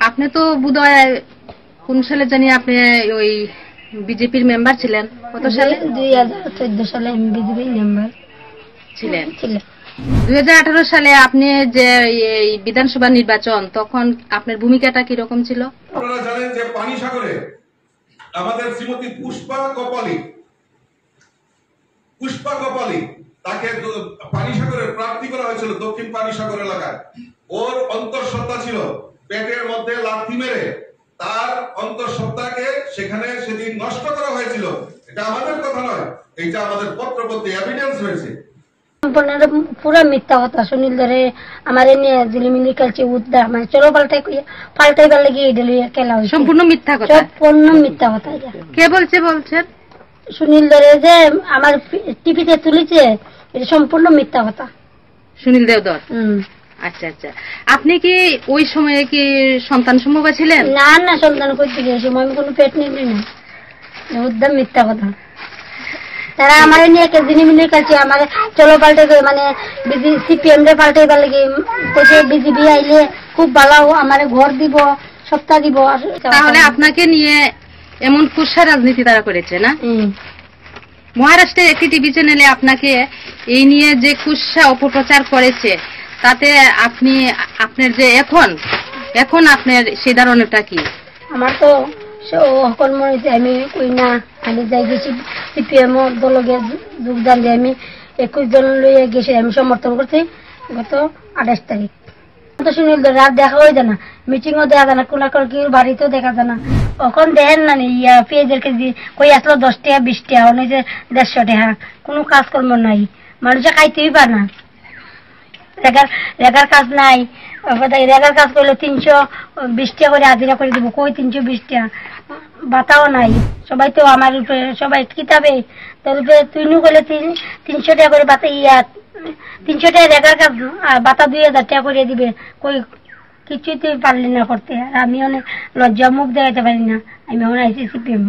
আপনি তো বোধহয় কোন সালে জানি আপনি ওই বিজেপির মেম্বার ছিলেন? কত সালে? 2014 সালে আমি বিজেপির মেম্বার ছিলেন। 2018 সালে আপনি যে এই বিধানসভা নির্বাচন, তখন আপনার ভূমিকাটা কি রকম ছিল? আপনারা জানেন যে পানিসাগরে আমাদের শ্রীমতী পুষ্পা কপালি তাকে পানিসাগরের প্রার্থী করা হয়েছিল দক্ষিণ পানিসাগর এলাকায়। ওর অন্তঃসত্ত্বা ছিল পেটের মধ্যে লাথি মেরে তার অন্তঃসত্ত্বাকে সেখানে সেদিন নষ্ট করা হয়েছিল। এটা আমাদের কথা নয়, এটা আমাদের পত্রপত্রে এভিডেন্স হয়েছে। পুরা মিথ্যা কথা। সুনীল ধরে আমার নিয়ে জিলিমিলি খেলছে উদ্দা, মানে চলো পাল্টাইবার লেগে খেলা হয়েছে। সম্পূর্ণ মিথ্যা কথা, সম্পূর্ণ মিথ্যা কথা। কে বলছেন? সুনীল ধরে যে আমার টিভিতে তুলেছে, এটা সম্পূর্ণ মিথ্যা কথা। সুনীল দেওধর? আচ্ছা আচ্ছা। আপনি কি ওই সময়ে কি সন্তান সম্ভব ছিলেন? না না, সন্তান করতে গিয়ে সময় আমি কোনো পেট নিবি না, উদ্দাম মিথ্যা কথা। তারা আমার নিয়ে জিনিমিনি খেলছে, আমার চলো পাল্টে মানে সিপিএম রে পাল্টাইবার লাগে কইছে বিজেপি আইলে খুব ভালো, আমার ঘর দিব, সপ্তাহ দিব। তাহলে আপনাকে নিয়ে এমন কুৎসা রাজনীতি তারা করেছে না? মহারাষ্ট্রের একটি টিভি চ্যানেলে আপনাকে এই নিয়ে যে কুৎসা অপপ্রচার করেছে, তাতে আপনার যে এখন আপনার সেই ধারণাটা কি? আমার তো মনে হয়েছে আমি কই না, আমি যাই গেছি সিপিএম দলকে যোগদান দিয়ে আমি 21 জন লইয়া গেছি, আমি সমর্থন করছি গত 28 তারিখ। তো সুনীল রাত দেখা হয়ে যায় না, মিটিংও দেখা যায় না, কোন বাড়িতেও দেখা যায় না। এখন দেখেন না পেঁয়াজের কেজি কই আসলো 10 টাকা 20 টাকা, অনেক যে 150 টাকা। কোনো কাজকর্ম নাই, মানুষে খাইতেই পারে না, রেগার কাজ নাই। রেগার কাজ করলে 320 টাকা করে হাজিরা করে দিব, কই 320 টাকা বাতাও নাই। সবাই তো আমার উপরে সবাই কিতাবে তোর উপরে তুই করলে 300 টাকা করে বাতা 300 টাকা রেগার কাজ, বাতা 2000 টাকা করে দিবে, কই কিছুই তুই পারলি না করতে। আর আমি অনেক লজ্জা মুখ দেখাতে পারি না, আমি এখন আইসি সিপিএম।